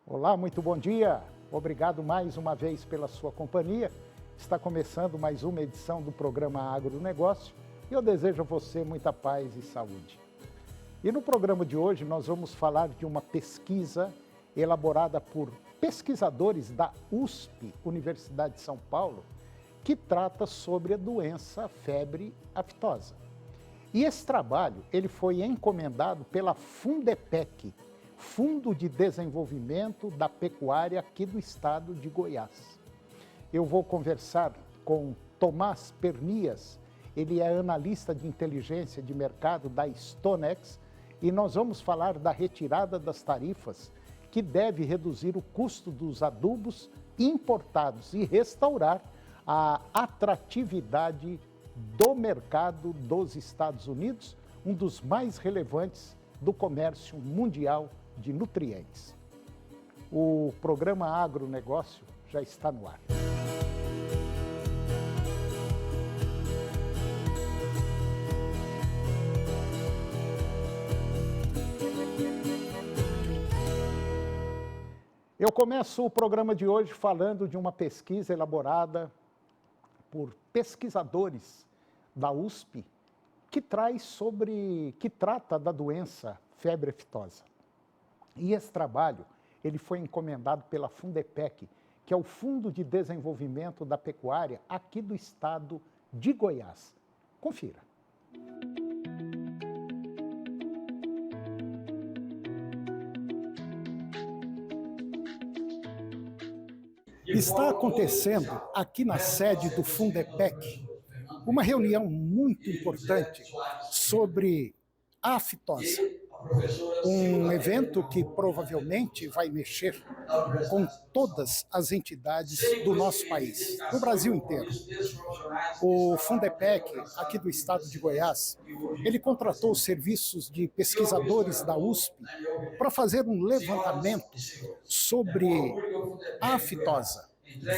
Olá, muito bom dia. Obrigado mais uma vez pela sua companhia. Está começando mais uma edição do programa Agronegócio e eu desejo a você muita paz e saúde. E no programa de hoje nós vamos falar de uma pesquisa elaborada por pesquisadores da USP, Universidade de São Paulo, que trata sobre a doença febre aftosa. E esse trabalho ele foi encomendado pela Fundepec, Fundo de Desenvolvimento da Pecuária aqui do estado de Goiás. Eu vou conversar com Tomás Pernias, ele é analista de inteligência de mercado da StoneX e nós vamos falar da retirada das tarifas que deve reduzir o custo dos adubos importados e restaurar a atratividade do mercado dos Estados Unidos, um dos mais relevantes do comércio mundial de nutrientes. O programa Agronegócio já está no ar. Eu começo o programa de hoje falando de uma pesquisa elaborada por pesquisadores da USP que trata da doença febre aftosa. E esse trabalho ele foi encomendado pela Fundepec, que é o Fundo de Desenvolvimento da Pecuária aqui do estado de Goiás. Confira. Está acontecendo aqui na sede do Fundepec uma reunião muito importante sobre a aftosa. Um evento que provavelmente vai mexer com todas as entidades do nosso país, do Brasil inteiro. O Fundepec, aqui do estado de Goiás, ele contratou os serviços de pesquisadores da USP para fazer um levantamento sobre a aftosa.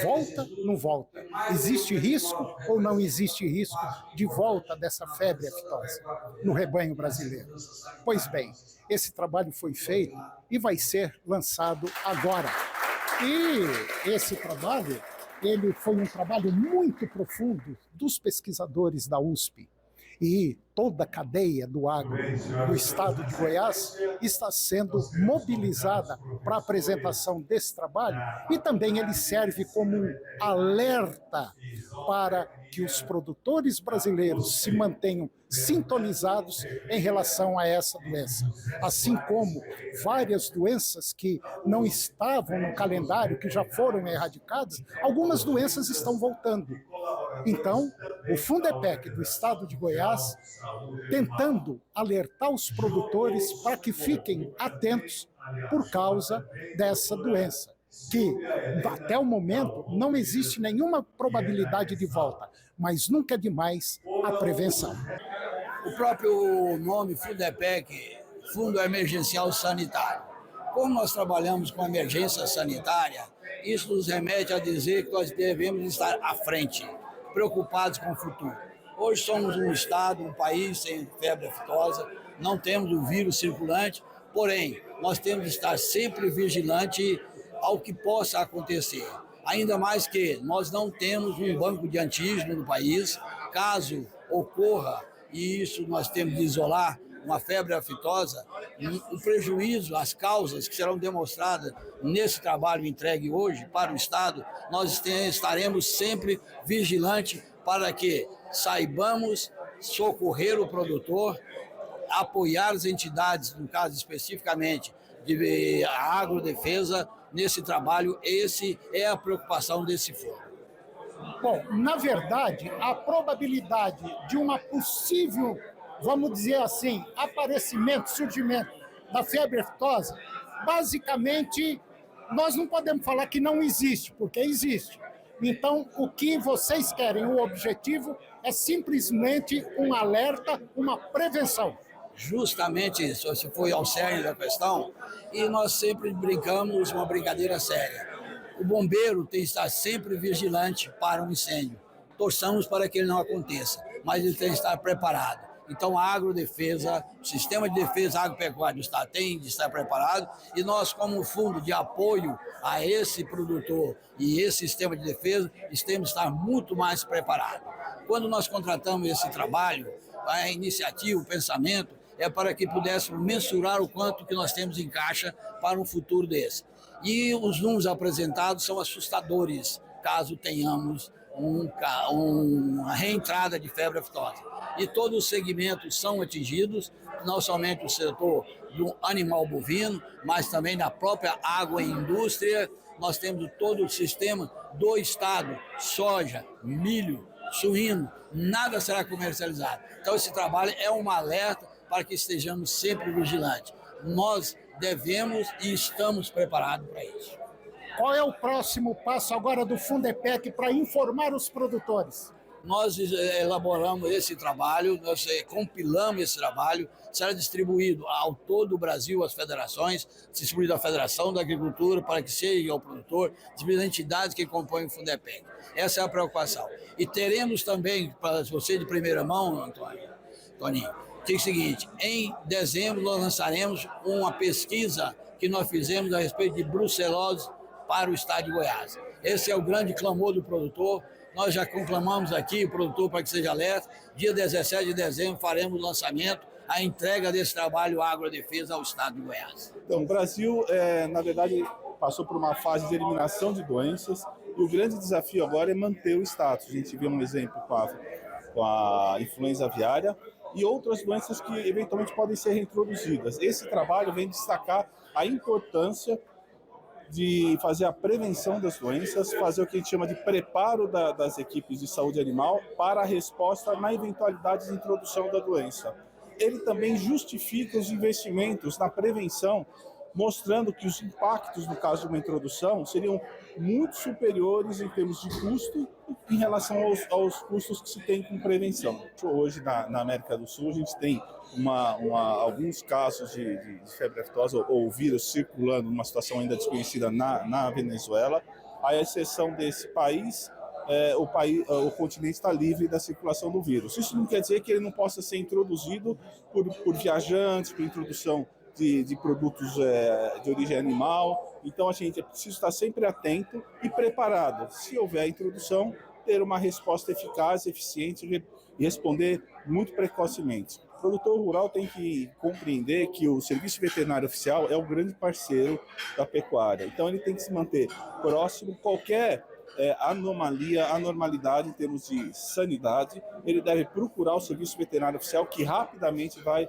Volta, não volta? Existe risco ou não existe risco de volta dessa febre aftosa no rebanho brasileiro? Pois bem, esse trabalho foi feito e vai ser lançado agora. E esse trabalho, ele foi um trabalho muito profundo dos pesquisadores da USP. E toda a cadeia do agro do estado de Goiás está sendo mobilizada para a apresentação desse trabalho e também ele serve como um alerta para que os produtores brasileiros se mantenham sintonizados em relação a essa doença. Assim como várias doenças que não estavam no calendário, que já foram erradicadas, algumas doenças estão voltando. Então, o Fundepec do estado de Goiás, tentando alertar os produtores para que fiquem atentos por causa dessa doença, que até o momento não existe nenhuma probabilidade de volta, mas nunca é demais a prevenção. O próprio nome Fundepec, Fundo Emergencial Sanitário. Como nós trabalhamos com emergência sanitária, isso nos remete a dizer que nós devemos estar à frente, preocupados com o futuro. Hoje somos um estado, um país sem febre aftosa, não temos o vírus circulante, porém, nós temos de estar sempre vigilante ao que possa acontecer. Ainda mais que nós não temos um banco de antígeno no país, caso ocorra, e isso nós temos de isolar, uma febre aftosa, o prejuízo, as causas que serão demonstradas nesse trabalho entregue hoje para o Estado, nós estaremos sempre vigilantes para que saibamos socorrer o produtor, apoiar as entidades, no caso especificamente de agrodefesa, nesse trabalho. Esse é a preocupação desse fórum. Bom, na verdade, a probabilidade de uma possível, vamos dizer assim, aparecimento, surgimento da febre aftosa, basicamente, nós não podemos falar que não existe, porque existe. Então, o que vocês querem, o objetivo é simplesmente um alerta, uma prevenção. Justamente isso, se foi ao cerne da questão, e nós sempre brincamos uma brincadeira séria. O bombeiro tem que estar sempre vigilante para um incêndio. Torçamos para que ele não aconteça, mas ele tem que estar preparado. Então, a agrodefesa, o sistema de defesa agropecuária do Estado tem de estar preparado e nós, como fundo de apoio a esse produtor e esse sistema de defesa, temos de estar muito mais preparados. Quando nós contratamos esse trabalho, a iniciativa, o pensamento, é para que pudéssemos mensurar o quanto que nós temos em caixa para um futuro desse. E os números apresentados são assustadores, caso tenhamos uma reentrada de febre aftosa. E todos os segmentos são atingidos, não somente o setor do animal bovino, mas também da própria agroindústria. Nós temos todo o sistema do Estado, soja, milho, suíno, nada será comercializado. Então esse trabalho é um alerta para que estejamos sempre vigilantes. Nós devemos e estamos preparados para isso. Qual é o próximo passo agora do Fundepec para informar os produtores? Nós elaboramos esse trabalho, nós compilamos esse trabalho, será distribuído ao todo o Brasil, às federações, distribuído à Federação da Agricultura para que chegue ao produtor, distribuído às entidades que compõem o Fundepec. Essa é a preocupação. E teremos também, para você de primeira mão, Toninho, que é o seguinte, em dezembro nós lançaremos uma pesquisa que nós fizemos a respeito de brucelose para o estado de Goiás. Esse é o grande clamor do produtor. Nós já conclamamos aqui o produtor para que seja alerta. Dia 17 de dezembro faremos o lançamento, a entrega desse trabalho agrodefesa ao estado de Goiás. Então, o Brasil, na verdade, passou por uma fase de eliminação de doenças e o grande desafio agora é manter o status. A gente viu um exemplo com a influenza aviária e outras doenças que eventualmente podem ser reintroduzidas. Esse trabalho vem destacar a importância de fazer a prevenção das doenças, fazer o que a gente chama de preparo das equipes de saúde animal para a resposta na eventualidade de introdução da doença. Ele também justifica os investimentos na prevenção, mostrando que os impactos, no caso de uma introdução, seriam muito superiores em termos de custo em relação aos custos que se tem com prevenção. Hoje, na América do Sul, a gente tem alguns casos de febre aftosa ou vírus circulando numa situação ainda desconhecida na Venezuela. À exceção desse país, o continente está livre da circulação do vírus. Isso não quer dizer que ele não possa ser introduzido por viajantes, por introdução de produtos de origem animal. Então a gente precisa estar sempre atento e preparado. Se houver a introdução, ter uma resposta eficaz, eficiente e responder muito precocemente. O produtor rural tem que compreender que o Serviço Veterinário Oficial é o grande parceiro da pecuária. Então ele tem que se manter próximo. Qualquer anormalidade em termos de sanidade, ele deve procurar o Serviço Veterinário Oficial, que rapidamente vai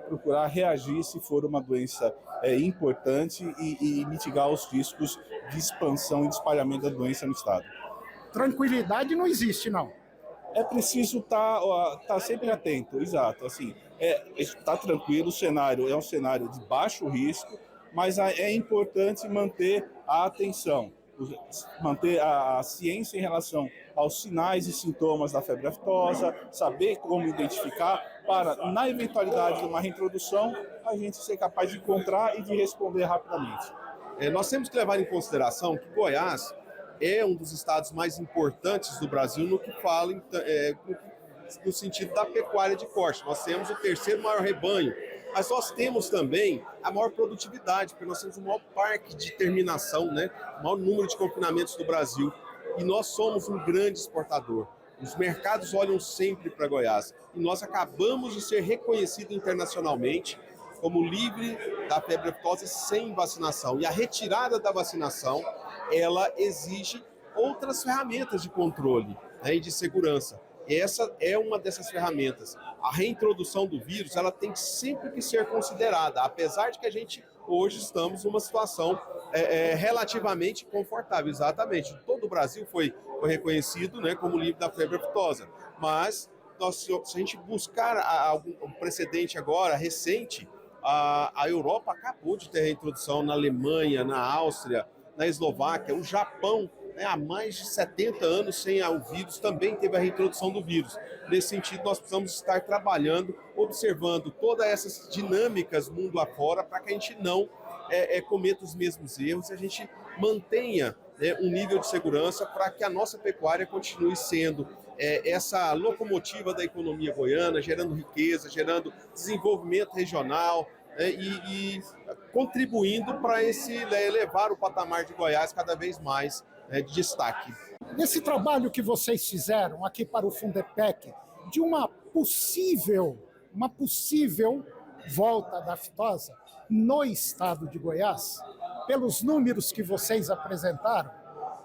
procurar reagir se for uma doença importante e mitigar os riscos de expansão e de espalhamento da doença no estado. Tranquilidade não existe, não. É preciso estar sempre atento, exato. Assim, está tranquilo, o cenário é um cenário de baixo risco, mas é importante manter a atenção, manter a ciência em relação aos sinais e sintomas da febre aftosa, saber como identificar, para, na eventualidade de uma reintrodução, a gente ser capaz de encontrar e de responder rapidamente. Nós temos que levar em consideração que Goiás é um dos estados mais importantes do Brasil no que fala no sentido da pecuária de corte. Nós temos o terceiro maior rebanho, mas nós temos também a maior produtividade, porque nós temos o maior parque de terminação, né? O maior número de confinamentos do Brasil, e nós somos um grande exportador. Os mercados olham sempre para Goiás, e nós acabamos de ser reconhecidos internacionalmente como livre da febre aftosa sem vacinação. E a retirada da vacinação, ela exige outras ferramentas de controle, né, e de segurança. Essa é uma dessas ferramentas. A reintrodução do vírus, ela tem sempre que ser considerada, apesar de que a gente hoje estamos numa situação relativamente confortável. Exatamente. Todo o Brasil foi reconhecido, né, como livre da febre aftosa. Mas se a gente buscar um precedente agora, recente, a Europa acabou de ter reintrodução na Alemanha, na Áustria, na Eslováquia, o Japão, há mais de 70 anos sem o vírus, também teve a reintrodução do vírus. Nesse sentido, nós precisamos estar trabalhando, observando todas essas dinâmicas mundo afora, para que a gente não cometa os mesmos erros e a gente mantenha um nível de segurança para que a nossa pecuária continue sendo essa locomotiva da economia goiana, gerando riqueza, gerando desenvolvimento regional, e contribuindo para elevar o patamar de Goiás cada vez mais de destaque. Nesse trabalho que vocês fizeram aqui para o Fundepec, de uma possível volta da aftosa no estado de Goiás, pelos números que vocês apresentaram,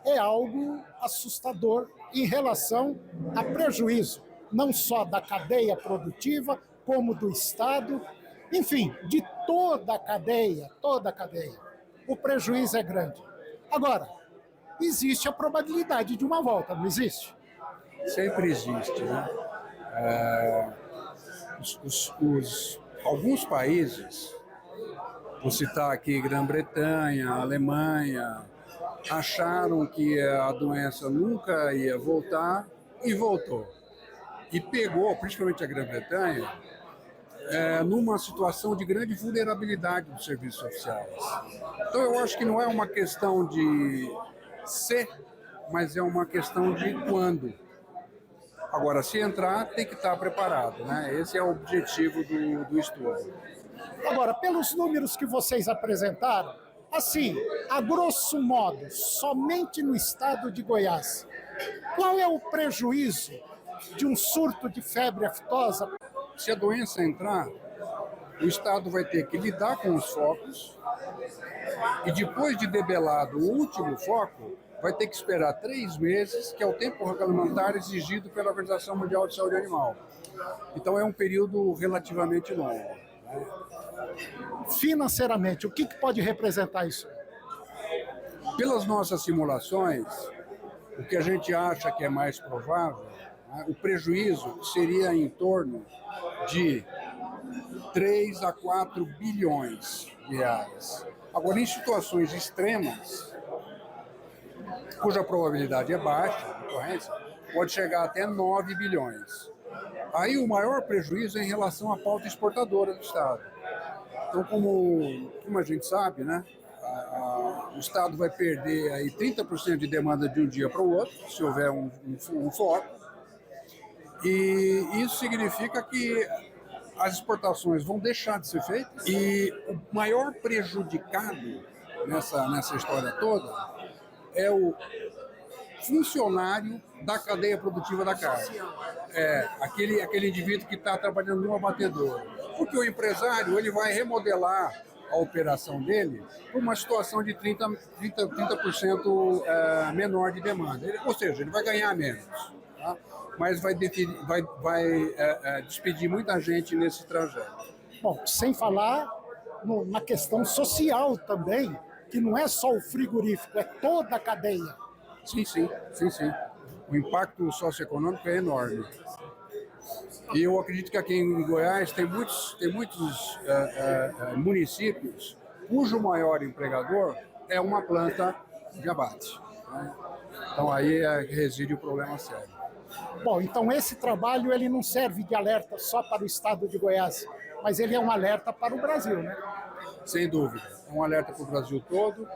é algo assustador em relação a prejuízo, não só da cadeia produtiva, como do estado, enfim, de toda a cadeia. O prejuízo é grande. Agora, existe a probabilidade de uma volta, não existe? Sempre existe, né? Alguns países, vou citar aqui Grã-Bretanha, Alemanha, acharam que a doença nunca ia voltar e voltou. E pegou, principalmente a Grã-Bretanha, numa situação de grande vulnerabilidade dos serviços oficiais. Então eu acho que não é uma questão de se, mas é uma questão de quando. Agora, se entrar, tem que estar preparado, né? Esse é o objetivo do estudo. Agora, pelos números que vocês apresentaram, assim, a grosso modo, somente no estado de Goiás, qual é o prejuízo de um surto de febre aftosa? Se a doença entrar, o estado vai ter que lidar com os focos e depois de debelado o último foco, vai ter que esperar 3 meses, que é o tempo regulamentar exigido pela Organização Mundial de Saúde Animal. Então é um período relativamente longo, né? Financeiramente, o que pode representar isso? Pelas nossas simulações, o que a gente acha que é mais provável, né, o prejuízo seria em torno de 3 a 4 bilhões de reais. Agora, em situações extremas, cuja probabilidade é baixa, de ocorrência, pode chegar até 9 bilhões. Aí o maior prejuízo é em relação à pauta exportadora do Estado. Então, como a gente sabe, né, o Estado vai perder aí 30% de demanda de um dia para o outro, se houver um foco, e isso significa que as exportações vão deixar de ser feitas, e o maior prejudicado nessa história toda é o funcionário da cadeia produtiva da carne. Aquele indivíduo que está trabalhando num abatedor. Porque o empresário ele vai remodelar a operação dele para uma situação de 30% menor de demanda. Ou seja, ele vai ganhar menos, tá? Mas vai despedir muita gente nesse trajeto. Bom, sem falar na questão social também, que não é só o frigorífico, é toda a cadeia. Sim. O impacto socioeconômico é enorme. E eu acredito que aqui em Goiás tem muitos municípios cujo maior empregador é uma planta de abate, né? Então aí reside o problema sério. Bom, então esse trabalho ele não serve de alerta só para o estado de Goiás, mas ele é um alerta para o Brasil, né? Sem dúvida, é um alerta para o Brasil todo.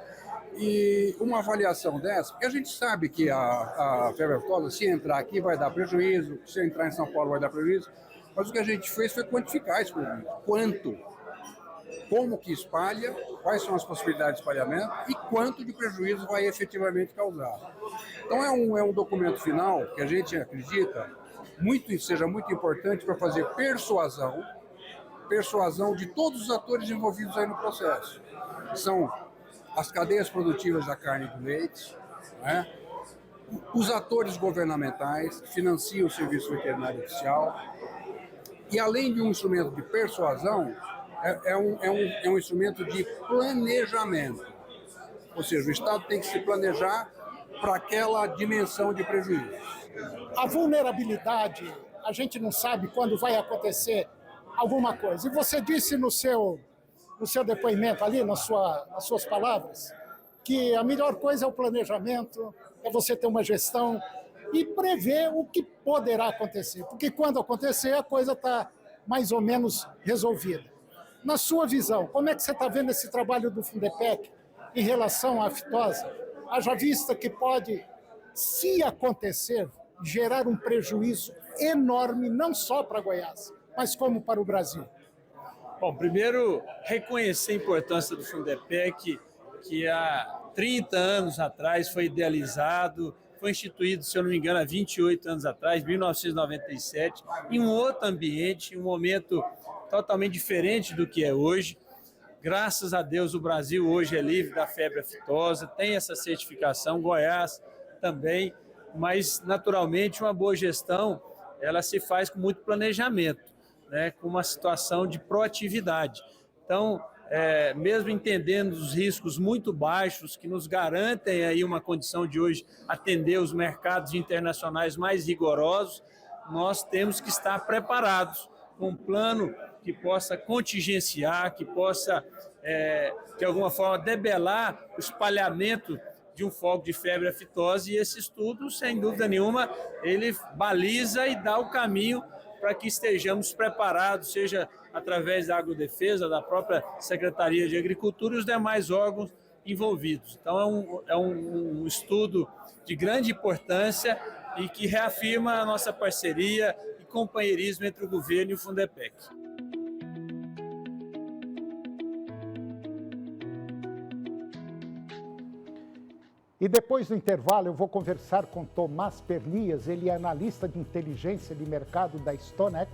E uma avaliação dessa, porque a gente sabe que a febre aftosa, se entrar aqui, vai dar prejuízo, se entrar em São Paulo, vai dar prejuízo, mas o que a gente fez foi quantificar esse prejuízo. Quanto? Como que espalha, quais são as possibilidades de espalhamento e quanto de prejuízo vai efetivamente causar. Então é um documento final que a gente acredita seja muito importante para fazer persuasão de todos os atores envolvidos aí no processo. São as cadeias produtivas da carne e do leite, né? Os atores governamentais que financiam o serviço veterinário oficial, e além de um instrumento de persuasão, é um instrumento de planejamento. Ou seja, o Estado tem que se planejar para aquela dimensão de prejuízo. A vulnerabilidade, a gente não sabe quando vai acontecer alguma coisa. E você disse no seu depoimento ali, nas suas palavras, que a melhor coisa é o planejamento, é você ter uma gestão e prever o que poderá acontecer. Porque quando acontecer, a coisa está mais ou menos resolvida. Na sua visão, como é que você está vendo esse trabalho do Fundepec em relação à aftosa haja vista que pode, se acontecer, gerar um prejuízo enorme, não só para Goiás, mas como para o Brasil? Bom, primeiro, reconhecer a importância do Fundepec, que há 30 anos atrás foi idealizado, foi instituído, se eu não me engano, há 28 anos atrás, 1997, em um outro ambiente, em um momento totalmente diferente do que é hoje. Graças a Deus, o Brasil hoje é livre da febre aftosa, tem essa certificação, Goiás também, mas, naturalmente, uma boa gestão, ela se faz com muito planejamento, né, com uma situação de proatividade. Então, mesmo entendendo os riscos muito baixos que nos garantem aí uma condição de hoje atender os mercados internacionais mais rigorosos, nós temos que estar preparados com um plano que possa contingenciar, que possa, de alguma forma, debelar o espalhamento de um foco de febre aftosa, e esse estudo, sem dúvida nenhuma, ele baliza e dá o caminho para que estejamos preparados, seja através da Agrodefesa, da própria Secretaria de Agricultura e os demais órgãos envolvidos. Então, é um estudo de grande importância e que reafirma a nossa parceria e companheirismo entre o governo e o Fundepec. E depois do intervalo eu vou conversar com Tomás Pernias, ele é analista de inteligência de mercado da StoneX,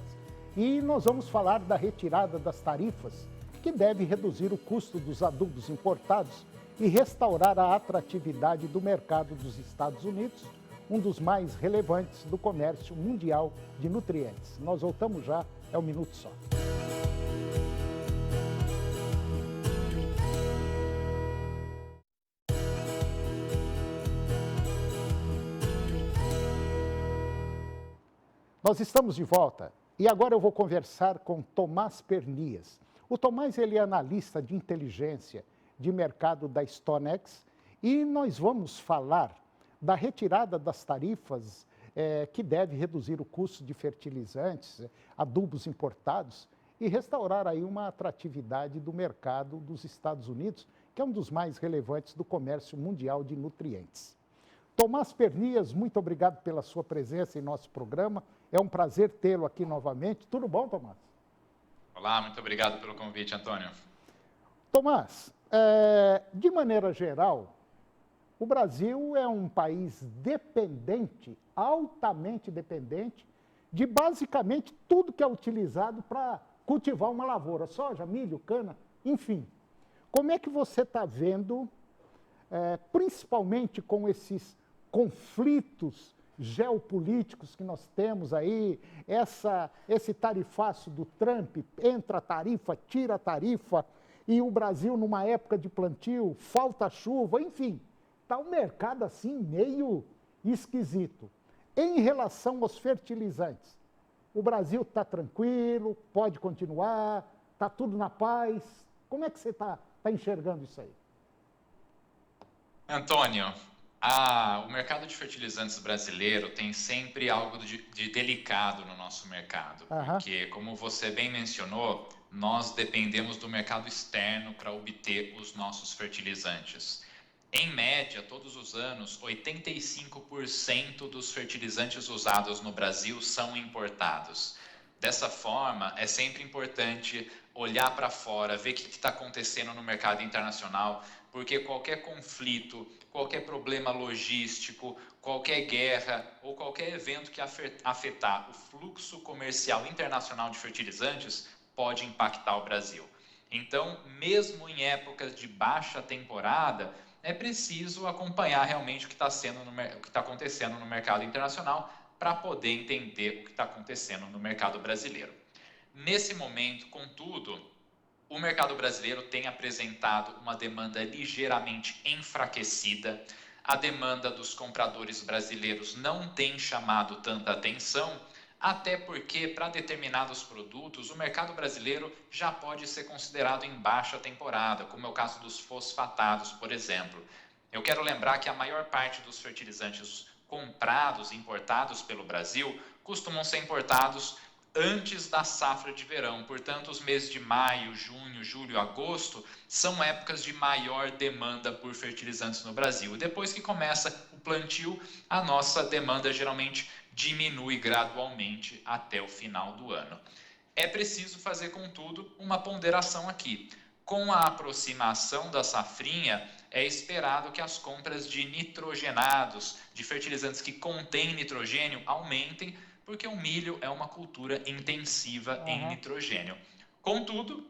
e nós vamos falar da retirada das tarifas, que deve reduzir o custo dos adubos importados e restaurar a atratividade do mercado dos Estados Unidos, um dos mais relevantes do comércio mundial de nutrientes. Nós voltamos já, é um minuto só. Nós estamos de volta e agora eu vou conversar com Tomás Pernias. O Tomás, ele é analista de inteligência de mercado da StoneX e nós vamos falar da retirada das tarifas que deve reduzir o custo de fertilizantes, adubos importados e restaurar aí uma atratividade do mercado dos Estados Unidos, que é um dos mais relevantes do comércio mundial de nutrientes. Tomás Pernias, muito obrigado pela sua presença em nosso programa. É um prazer tê-lo aqui novamente. Tudo bom, Tomás? Olá, muito obrigado pelo convite, Antônio. Tomás, de maneira geral, o Brasil é um país dependente, altamente dependente, de basicamente tudo que é utilizado para cultivar uma lavoura, soja, milho, cana, enfim. Como é que você está vendo, principalmente com esses conflitos geopolíticos que nós temos aí, esse tarifaço do Trump, entra tarifa, tira tarifa, e o Brasil numa época de plantio, falta chuva, enfim, está um mercado assim meio esquisito. Em relação aos fertilizantes, o Brasil está tranquilo, pode continuar, está tudo na paz. Como é que você está enxergando isso aí? Antônio, o mercado de fertilizantes brasileiro tem sempre algo de delicado no nosso mercado, porque, como você bem mencionou, nós dependemos do mercado externo para obter os nossos fertilizantes. Em média, todos os anos, 85% dos fertilizantes usados no Brasil são importados. Dessa forma, é sempre importante olhar para fora, ver o que está acontecendo no mercado internacional, porque qualquer conflito, qualquer problema logístico, qualquer guerra ou qualquer evento que afetar o fluxo comercial internacional de fertilizantes pode impactar o Brasil. Então, mesmo em épocas de baixa temporada, é preciso acompanhar realmente o que está acontecendo no mercado internacional para poder entender o que está acontecendo no mercado brasileiro. Nesse momento, contudo, o mercado brasileiro tem apresentado uma demanda ligeiramente enfraquecida. A demanda dos compradores brasileiros não tem chamado tanta atenção, até porque, para determinados produtos, o mercado brasileiro já pode ser considerado em baixa temporada, como é o caso dos fosfatados, por exemplo. Eu quero lembrar que a maior parte dos fertilizantes comprados e importados pelo Brasil costumam ser importados antes da safra de verão. Portanto, os meses de maio, junho, julho, agosto são épocas de maior demanda por fertilizantes no Brasil. E depois que começa o plantio, a nossa demanda geralmente diminui gradualmente até o final do ano. É preciso fazer, contudo, uma ponderação aqui. Com a aproximação da safrinha, é esperado que as compras de nitrogenados, de fertilizantes que contêm nitrogênio, aumentem, porque o milho é uma cultura intensiva em nitrogênio. Contudo,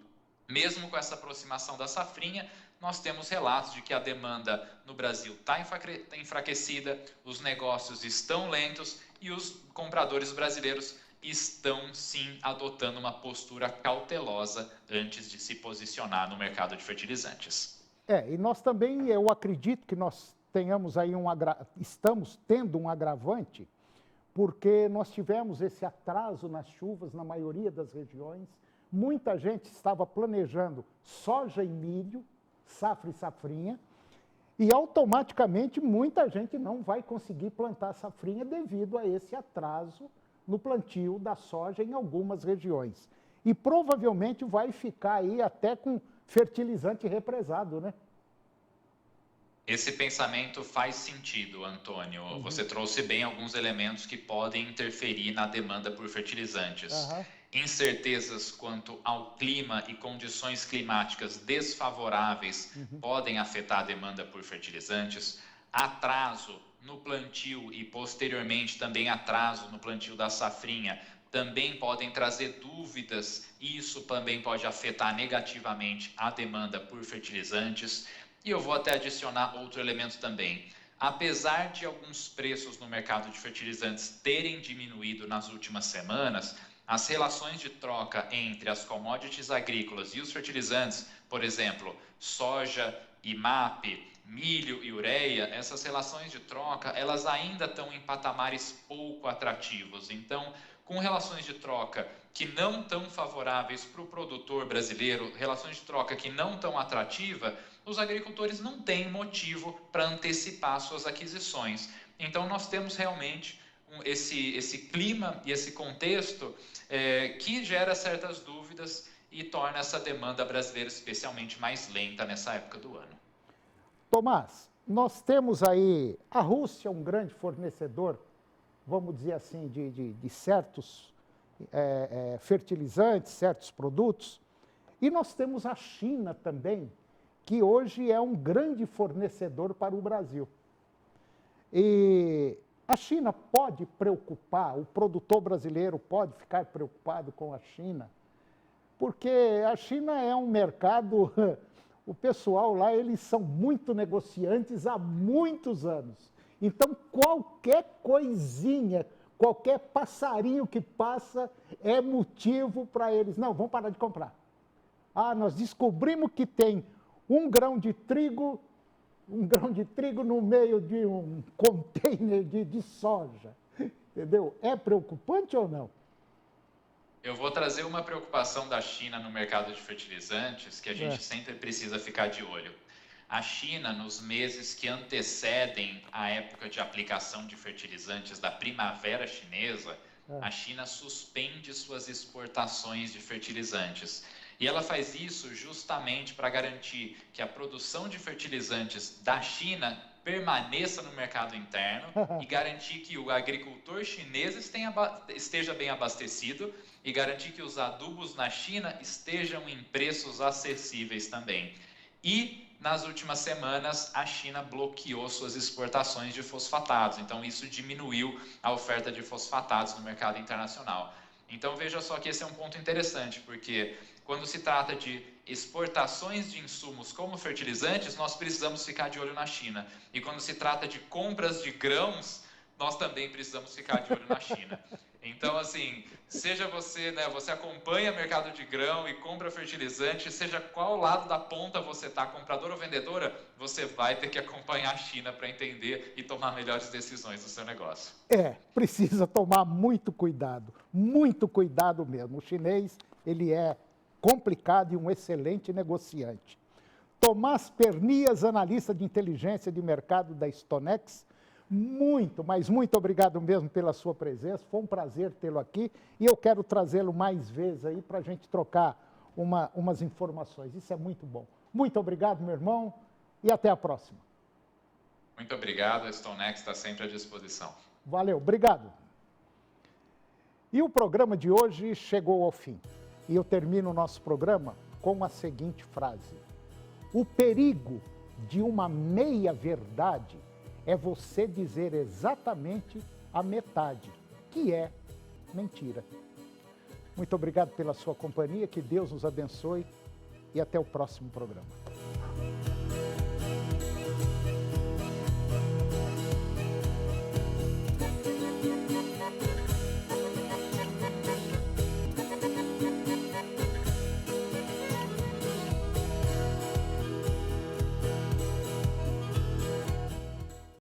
mesmo com essa aproximação da safrinha, nós temos relatos de que a demanda no Brasil está enfraquecida, os negócios estão lentos e os compradores brasileiros estão, sim, adotando uma postura cautelosa antes de se posicionar no mercado de fertilizantes. E nós também, eu acredito que nós tenhamos aí estamos tendo um agravante, porque nós tivemos esse atraso nas chuvas na maioria das regiões. Muita gente estava planejando soja e milho, safra e safrinha, e automaticamente muita gente não vai conseguir plantar safrinha devido a esse atraso no plantio da soja em algumas regiões. E provavelmente vai ficar aí até com fertilizante represado, né? Esse pensamento faz sentido, Antônio. Você trouxe bem alguns elementos que podem interferir na demanda por fertilizantes. Incertezas quanto ao clima e condições climáticas desfavoráveis podem afetar a demanda por fertilizantes. Atraso no plantio e posteriormente também atraso no plantio da safrinha também podem trazer dúvidas e isso também pode afetar negativamente a demanda por fertilizantes. E eu vou até adicionar outro elemento também. Apesar de alguns preços no mercado de fertilizantes terem diminuído nas últimas semanas, as relações de troca entre as commodities agrícolas e os fertilizantes, por exemplo, soja e MAP, milho e ureia, essas relações de troca, elas ainda estão em patamares pouco atrativos. Então, com relações de troca que não tão favoráveis para o produtor brasileiro, relações de troca que não tão atrativa, os agricultores não têm motivo para antecipar suas aquisições. Então, nós temos realmente esse clima e esse contexto que gera certas dúvidas e torna essa demanda brasileira especialmente mais lenta nessa época do ano. Tomás, nós temos aí a Rússia, um grande fornecedor, vamos dizer assim, de certos fertilizantes, certos produtos, e nós temos a China também, que hoje é um grande fornecedor para o Brasil. E a China pode preocupar, o produtor brasileiro pode ficar preocupado com a China, porque a China é um mercado, o pessoal lá, eles são muito negociantes há muitos anos. Então, qualquer coisinha, qualquer passarinho que passa é motivo para eles. Não, vamos parar de comprar. Nós descobrimos que tem um grão de trigo no meio de um container de soja. Entendeu? É preocupante ou não? Eu vou trazer uma preocupação da China no mercado de fertilizantes que a gente sempre precisa ficar de olho. A China, nos meses que antecedem a época de aplicação de fertilizantes da primavera chinesa, a China suspende suas exportações de fertilizantes. E ela faz isso justamente para garantir que a produção de fertilizantes da China permaneça no mercado interno e garantir que o agricultor chinês esteja bem abastecido e garantir que os adubos na China estejam em preços acessíveis também. E nas últimas semanas, a China bloqueou suas exportações de fosfatados. Então, isso diminuiu a oferta de fosfatados no mercado internacional. Então, veja só que esse é um ponto interessante, porque quando se trata de exportações de insumos como fertilizantes, nós precisamos ficar de olho na China. E quando se trata de compras de grãos, nós também precisamos ficar de olho na China. Então, assim, seja você, você acompanha mercado de grão e compra fertilizante, seja qual lado da ponta você está, comprador ou vendedora, você vai ter que acompanhar a China para entender e tomar melhores decisões do seu negócio. Precisa tomar muito cuidado mesmo. O chinês, ele é complicado e um excelente negociante. Tomás Pernias, analista de inteligência de mercado da StoneX, Muito, mas muito obrigado mesmo pela sua presença. Foi um prazer tê-lo aqui e eu quero trazê-lo mais vezes aí para a gente trocar umas informações. Isso é muito bom. Muito obrigado, meu irmão, e até a próxima. Muito obrigado, a StoneX está sempre à disposição. Valeu, obrigado. E o programa de hoje chegou ao fim. E eu termino o nosso programa com a seguinte frase: o perigo de uma meia-verdade é você dizer exatamente a metade, que é mentira. Muito obrigado pela sua companhia, que Deus nos abençoe e até o próximo programa.